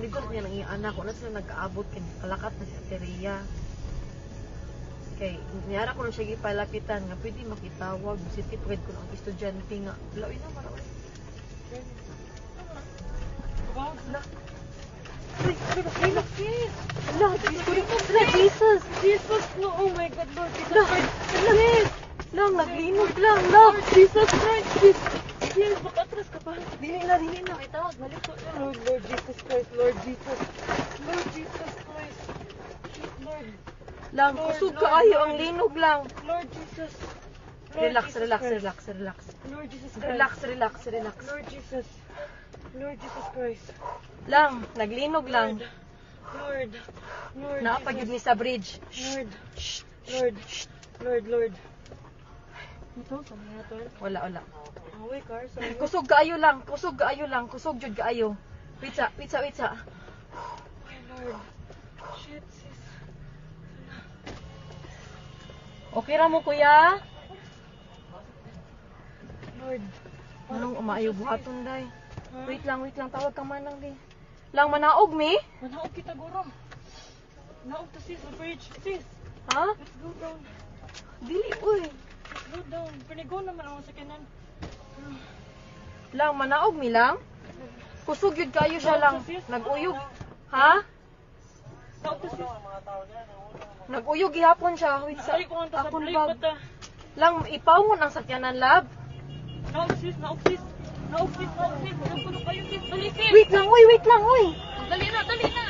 dito niya nang iyang anak. Wala sila nag-aabot. Kalakat na si Ateria. Kay, niyara ko na siya gipalapitan nga pwede makitawag. Positive grade ko ng estudyante nga. Lawin na, marawin. Ala. Uy, ala, sis. Ala, Jesus. Jesus, no, oh my God, Lord Jesus Ala, Christ. sis. Lang, naglinog lang. Lang, Jesus Christ. Sis. Yes, makatras ka pa. Dili na, dili na. Ay, tawag, balik ko. Lord Jesus Christ, Lord Jesus. Lord Jesus Christ. Lord. Lang, Lord, kusog Lord, kaayo Lord. ang linog lang. Lord Jesus. Lord Relax, Jesus relax, Christ. relax, relax. Lord Jesus Christ. Relax, relax, relax. Lord Jesus. Lord Jesus Christ. Lang, naglinog lang. Lord. Lord Naapagid Jesus. ni sa bridge. Lord. Lord. Lord, Lord. Ito, saan na ito? Wala, wala. Away, car. Saan na? Kusog kaayo lang, kusog kaayo lang, kusog jud kaayo. Wait sa. My Lord. Shit, sis. Okay ra mo kuya? Lord. Anong umaayo buhaton day? Ha? Wait lang, tawag ka manang di. Lang manaog mi? Manaog kita, guro. Naog to, sis, the bridge. Sis, Ha? let's go down. Dili uy. Let's go down. Panigo naman ang sakinan. Lang manaog mi lang. Kusog yun kayo siya lang. Naguyog. Ha? Naog to, sis. Naguyog gihapon siya. Wait sa. Ay, kung ang Akon tasabli bag. pa ta. Lang ipawon ang sakyanan lab. Naog, sis. Naog, sis. Naog, sis. Naog, sis. Naog ko na kayo, sis. Dali, sis. Wait lang uy. Dali na, dali na.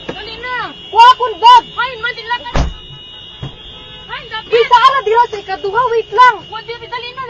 Dali na. Wa akon bag. Hain, madila ka. Hain, dapat. Bisa ala dira sa ikaduha. Wait lang. Dali na.